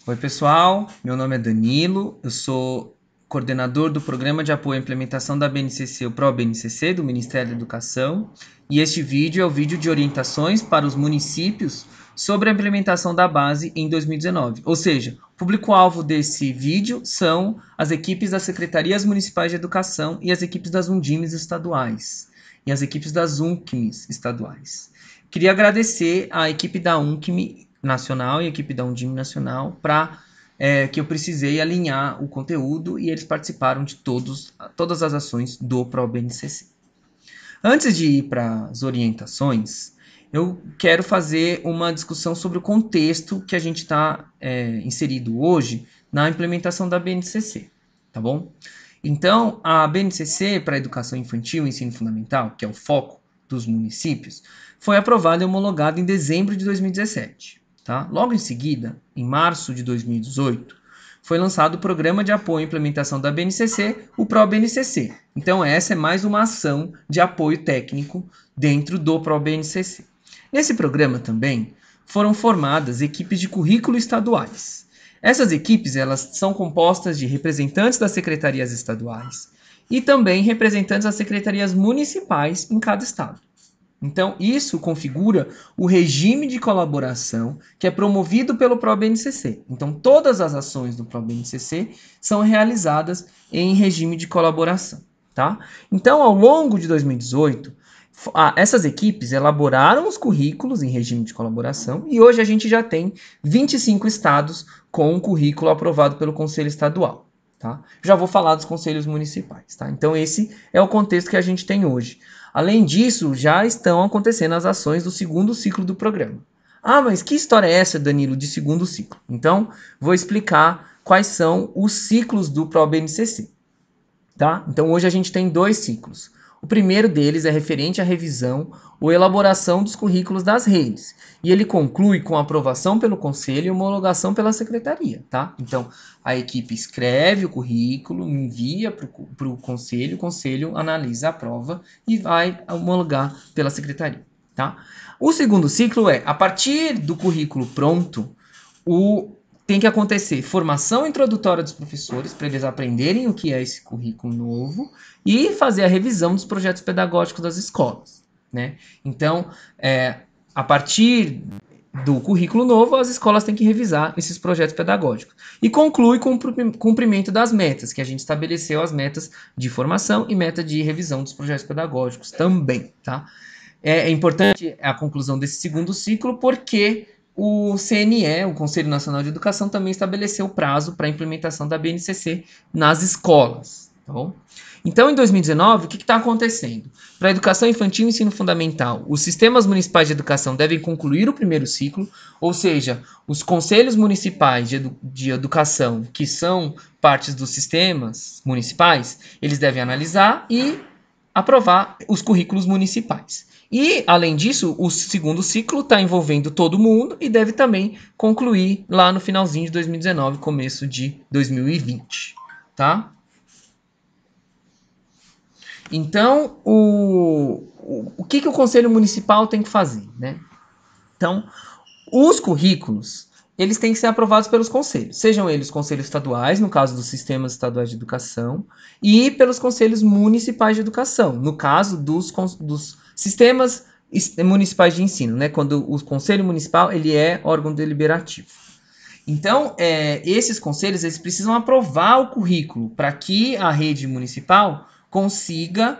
Oi, pessoal. Meu nome é Danilo. Eu sou coordenador do Programa de Apoio à Implementação da BNCC, o ProBNCC, do Ministério da Educação. E este vídeo é o vídeo de orientações para os municípios sobre a implementação da base em 2019. Ou seja, o público-alvo desse vídeo são as equipes das Secretarias Municipais de Educação e as equipes das Undimes estaduais e as equipes das UNCMs estaduais. Queria agradecer à equipe da UNCM nacional e a equipe da Undime nacional para que eu precisei alinhar o conteúdo e eles participaram de todas as ações do ProBNCC. Antes de ir para as orientações, eu quero fazer uma discussão sobre o contexto que a gente está inserido hoje na implementação da BNCC, tá bom? Então, a BNCC para a Educação Infantil e Ensino Fundamental, que é o foco dos municípios, foi aprovada e homologada em dezembro de 2017. Tá? Logo em seguida, em março de 2018, foi lançado o Programa de Apoio à Implementação da BNCC, o ProBNCC. Então, essa é mais uma ação de apoio técnico dentro do ProBNCC. Nesse programa também foram formadas equipes de currículo estaduais. Essas equipes elas são compostas de representantes das secretarias estaduais e também representantes das secretarias municipais em cada estado. Então, isso configura o regime de colaboração que é promovido pelo ProBNCC. Então, todas as ações do ProBNCC são realizadas em regime de colaboração. Tá? Então, ao longo de 2018, essas equipes elaboraram os currículos em regime de colaboração e hoje a gente já tem 25 estados com um currículo aprovado pelo Conselho Estadual. Tá? Já vou falar dos conselhos municipais. Tá? Então, esse é o contexto que a gente tem hoje. Além disso, já estão acontecendo as ações do segundo ciclo do programa. Ah, mas que história é essa, Danilo, de segundo ciclo? Então, vou explicar quais são os ciclos do ProBNCC. Tá? Então, hoje a gente tem dois ciclos. O primeiro deles é referente à revisão ou elaboração dos currículos das redes. E ele conclui com aprovação pelo Conselho e homologação pela Secretaria. Tá? Então, a equipe escreve o currículo, envia para o Conselho analisa a prova e vai homologar pela Secretaria. Tá? O segundo ciclo é, a partir do currículo pronto, tem que acontecer formação introdutória dos professores para eles aprenderem o que é esse currículo novo e fazer a revisão dos projetos pedagógicos das escolas. Né? Então, a partir do currículo novo, as escolas têm que revisar esses projetos pedagógicos. E conclui com o cumprimento das metas, que a gente estabeleceu as metas de formação e meta de revisão dos projetos pedagógicos também. Tá? É importante a conclusão desse segundo ciclo porque o CNE, o Conselho Nacional de Educação, também estabeleceu o prazo para a implementação da BNCC nas escolas. Tá bom? Então, em 2019, o que está acontecendo? Para a educação infantil e ensino fundamental, os sistemas municipais de educação devem concluir o primeiro ciclo, ou seja, os conselhos municipais de educação, que são partes dos sistemas municipais, eles devem analisar e aprovar os currículos municipais. E, além disso, o segundo ciclo está envolvendo todo mundo e deve também concluir lá no finalzinho de 2019, começo de 2020. Tá? Então, o que o Conselho Municipal tem que fazer? Né? Então, os currículos eles têm que ser aprovados pelos conselhos, sejam eles conselhos estaduais, no caso dos sistemas estaduais de educação, e pelos conselhos municipais de educação, no caso dos sistemas municipais de ensino, né? Quando o conselho municipal ele é órgão deliberativo. Então, esses conselhos eles precisam aprovar o currículo para que a rede municipal consiga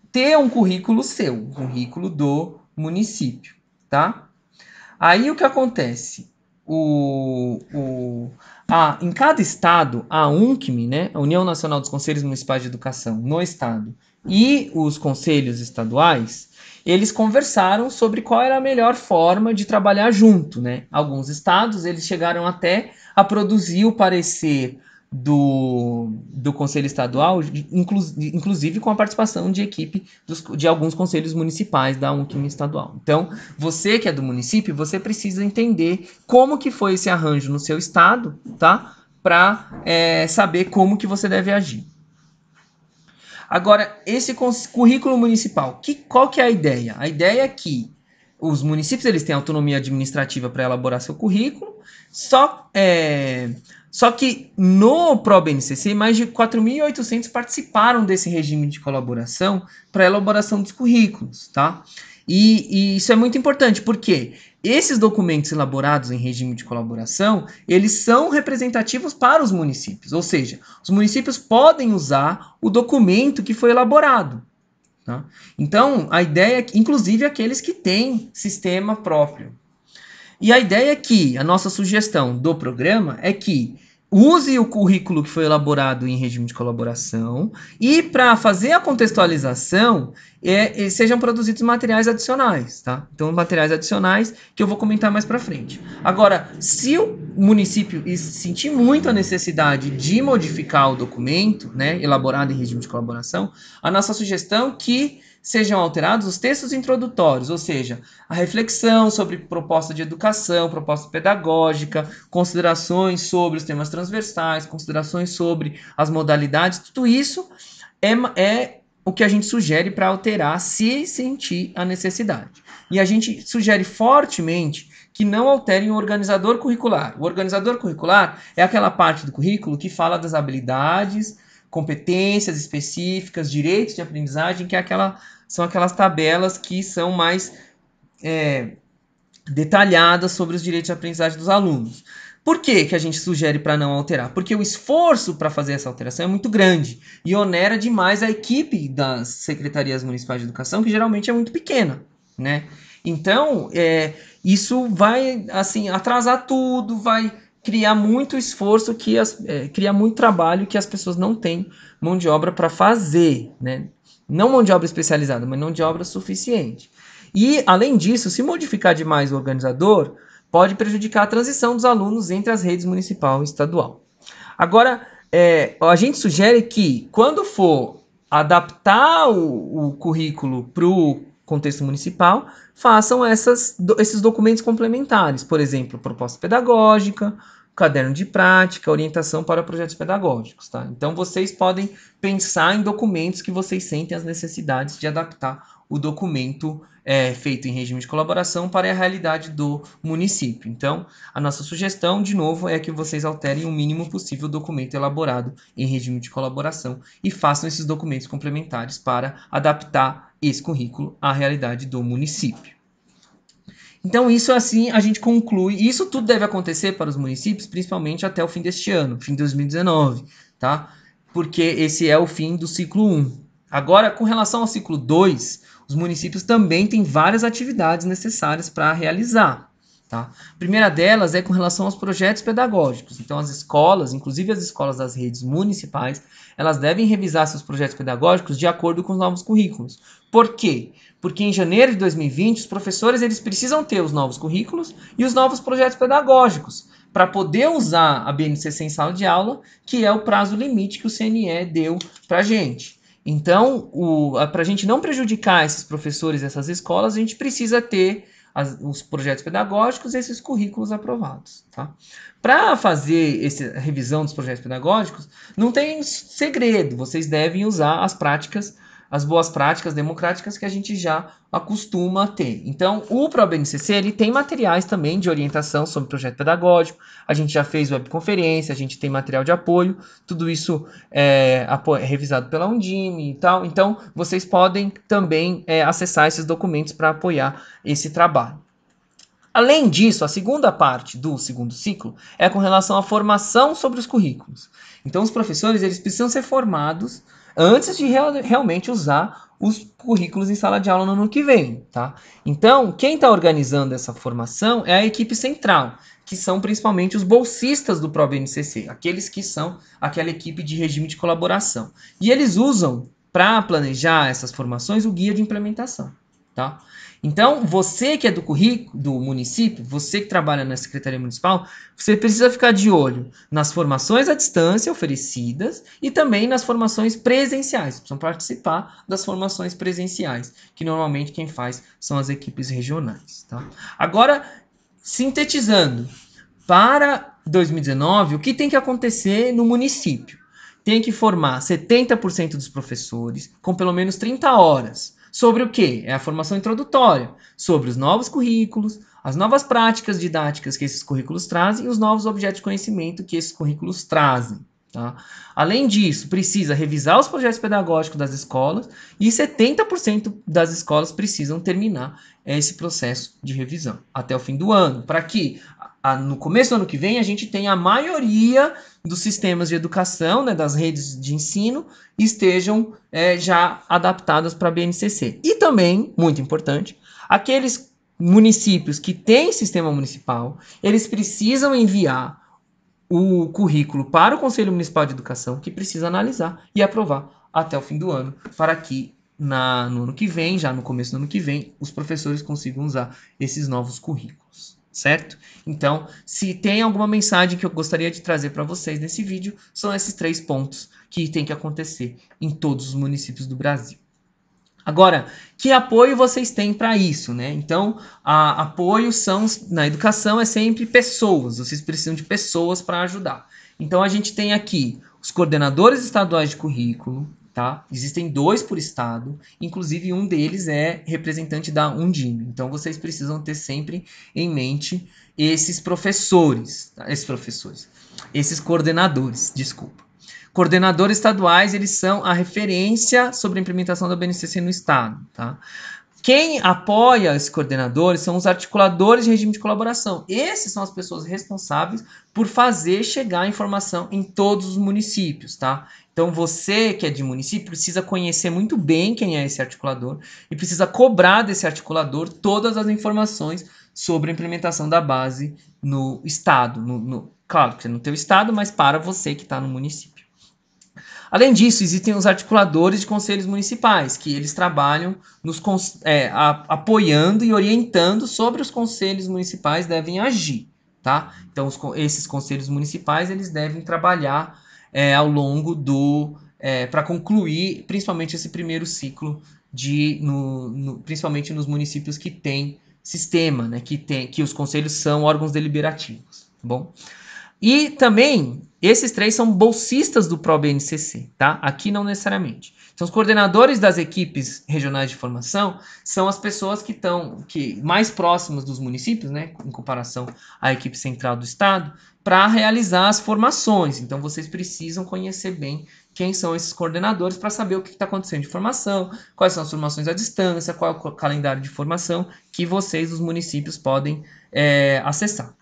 ter um currículo seu, um currículo do município, tá? Aí o que acontece? Em cada estado, a UNCM, né, a União Nacional dos Conselhos Municipais de Educação no estado, e os conselhos estaduais, eles conversaram sobre qual era a melhor forma de trabalhar junto, né? Alguns estados, eles chegaram até a produzir o parecer do Conselho Estadual, inclusive com a participação de equipe de alguns conselhos municipais da UNCM estadual. Então, você que é do município, você precisa entender como que foi esse arranjo no seu estado, tá? Para saber como que você deve agir. Agora, esse currículo municipal, qual que é a ideia? A ideia é que os municípios eles têm autonomia administrativa para elaborar seu currículo, só que no ProBNCC, mais de 4.800 participaram desse regime de colaboração para a elaboração dos currículos, tá? E isso é muito importante, porque esses documentos elaborados em regime de colaboração, eles são representativos para os municípios, ou seja, os municípios podem usar o documento que foi elaborado. Tá? Então, a ideia é que, inclusive aqueles que têm sistema próprio. E a ideia é que, a nossa sugestão do programa é que use o currículo que foi elaborado em regime de colaboração e, para fazer a contextualização, sejam produzidos materiais adicionais, tá? Então, materiais adicionais que eu vou comentar mais para frente. Agora, se o município sentir muito a necessidade de modificar o documento, né, elaborado em regime de colaboração, a nossa sugestão é que sejam alterados os textos introdutórios, ou seja, a reflexão sobre proposta de educação, proposta pedagógica, considerações sobre os temas transversais, considerações sobre as modalidades, tudo isso é o que a gente sugere para alterar se sentir a necessidade. E a gente sugere fortemente que não alterem o organizador curricular. O organizador curricular é aquela parte do currículo que fala das habilidades, competências específicas, direitos de aprendizagem, que são aquelas tabelas que são mais detalhadas sobre os direitos de aprendizagem dos alunos. Por que a gente sugere para não alterar? Porque o esforço para fazer essa alteração é muito grande e onera demais a equipe das secretarias municipais de educação, que geralmente é muito pequena, né? Então, isso vai assim atrasar tudo, vai criar muito esforço, criar muito trabalho que as pessoas não têm mão de obra para fazer, né? Não mão de obra especializada, mas mão de obra suficiente. E, além disso, se modificar demais o organizador, pode prejudicar a transição dos alunos entre as redes municipal e estadual. Agora, a gente sugere que, quando for adaptar o currículo para o contexto municipal, façam esses documentos complementares, por exemplo, proposta pedagógica, caderno de prática, orientação para projetos pedagógicos. Tá? Então, vocês podem pensar em documentos que vocês sentem as necessidades de adaptar o documento feito em regime de colaboração para a realidade do município. Então, a nossa sugestão, de novo, é que vocês alterem o mínimo possível o documento elaborado em regime de colaboração e façam esses documentos complementares para adaptar esse currículo à realidade do município. Então, isso assim a gente conclui. Isso tudo deve acontecer para os municípios, principalmente até o fim deste ano, fim de 2019, tá? Porque esse é o fim do ciclo 1. Agora, com relação ao ciclo 2, os municípios também têm várias atividades necessárias para realizar. Tá? A primeira delas é com relação aos projetos pedagógicos. Então, as escolas, inclusive as escolas das redes municipais, elas devem revisar seus projetos pedagógicos de acordo com os novos currículos. Por quê? Porque em janeiro de 2020, os professores eles precisam ter os novos currículos e os novos projetos pedagógicos para poder usar a BNCC em sala de aula, que é o prazo limite que o CNE deu para a gente. Então, para a gente não prejudicar esses professores e essas escolas, a gente precisa ter os projetos pedagógicos e esses currículos aprovados. Tá? Para fazer essa revisão dos projetos pedagógicos, não tem segredo, vocês devem usar as boas práticas democráticas que a gente já acostuma a ter. Então, o ProBNCC ele tem materiais também de orientação sobre projeto pedagógico, a gente já fez webconferência, a gente tem material de apoio, tudo isso é revisado pela Undime e tal. Então, vocês podem também acessar esses documentos para apoiar esse trabalho. Além disso, a segunda parte do segundo ciclo é com relação à formação sobre os currículos. Então, os professores eles precisam ser formados antes de realmente usar os currículos em sala de aula no ano que vem. Tá? Então, quem está organizando essa formação é a equipe central, que são principalmente os bolsistas do ProBNCC, aqueles que são aquela equipe de regime de colaboração. E eles usam, para planejar essas formações, o guia de implementação. Tá? Então, você que é do município, você que trabalha na Secretaria Municipal, você precisa ficar de olho nas formações à distância oferecidas e também nas formações presenciais. Precisam participar das formações presenciais, que normalmente quem faz são as equipes regionais. Tá? Agora, sintetizando, para 2019, o que tem que acontecer no município? Tem que formar 70% dos professores com pelo menos 30 horas Sobre o quê? É a formação introdutória, sobre os novos currículos, as novas práticas didáticas que esses currículos trazem e os novos objetos de conhecimento que esses currículos trazem. Tá? Além disso, precisa revisar os projetos pedagógicos das escolas e 70% das escolas precisam terminar esse processo de revisão até o fim do ano, para que no começo do ano que vem a gente tenha a maioria dos sistemas de educação, né, das redes de ensino, estejam já adaptadas para a BNCC. E também, muito importante, aqueles municípios que têm sistema municipal, eles precisam enviar o currículo para o Conselho Municipal de Educação, que precisa analisar e aprovar até o fim do ano, para que no ano que vem, já no começo do ano que vem, os professores consigam usar esses novos currículos, certo? Então, se tem alguma mensagem que eu gostaria de trazer para vocês nesse vídeo, são esses 3 pontos que tem que acontecer em todos os municípios do Brasil. Agora, que apoio vocês têm para isso, né? Então, apoio na educação é sempre pessoas, vocês precisam de pessoas para ajudar. Então, a gente tem aqui os coordenadores estaduais de currículo, tá? Existem 2 por estado, inclusive um deles é representante da Undime. Então, vocês precisam ter sempre em mente esses professores, tá? Esses coordenadores, desculpa. Coordenadores estaduais, eles são a referência sobre a implementação da BNCC no estado, tá? Quem apoia esses coordenadores são os articuladores de regime de colaboração. Esses são as pessoas responsáveis por fazer chegar a informação em todos os municípios, tá? Então, você que é de município precisa conhecer muito bem quem é esse articulador e precisa cobrar desse articulador todas as informações sobre a implementação da base no estado. Claro que é no teu estado, mas para você que está no município. Além disso, existem os articuladores de conselhos municipais, que eles trabalham apoiando e orientando sobre os conselhos municipais devem agir, tá? Então, esses conselhos municipais, eles devem trabalhar ao longo para concluir, principalmente esse primeiro ciclo, principalmente nos municípios que têm sistema, né? Que os conselhos são órgãos deliberativos, tá bom? E também, esses 3 são bolsistas do ProBNCC, tá? Aqui não necessariamente. Então, os coordenadores das equipes regionais de formação são as pessoas que estão mais próximas dos municípios, né? Em comparação à equipe central do estado, para realizar as formações. Então, vocês precisam conhecer bem quem são esses coordenadores para saber o que está acontecendo de formação, quais são as formações à distância, qual é o calendário de formação que vocês, os municípios, podem acessar.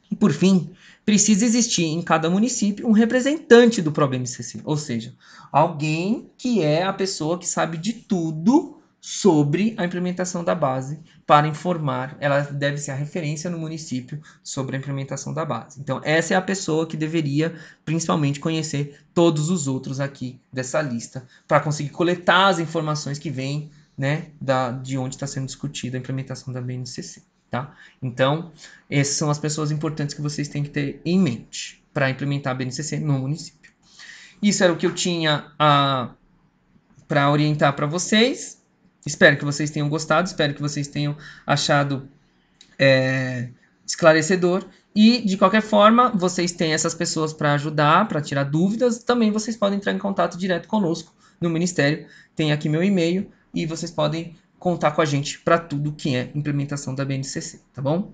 E, por fim, precisa existir em cada município um representante do ProBNCC, ou seja, alguém que é a pessoa que sabe de tudo sobre a implementação da base para informar, ela deve ser a referência no município sobre a implementação da base. Então, essa é a pessoa que deveria, principalmente, conhecer todos os outros aqui dessa lista, para conseguir coletar as informações que vêm, né, de onde está sendo discutida a implementação da BNCC. Tá? Então, essas são as pessoas importantes que vocês têm que ter em mente para implementar a BNCC no município. Isso era o que eu tinha para orientar para vocês. Espero que vocês tenham gostado, espero que vocês tenham achado esclarecedor. E, de qualquer forma, vocês têm essas pessoas para ajudar, para tirar dúvidas. Também vocês podem entrar em contato direto conosco no Ministério. Tem aqui meu e-mail e vocês podem contar com a gente para tudo que é implementação da BNCC, tá bom?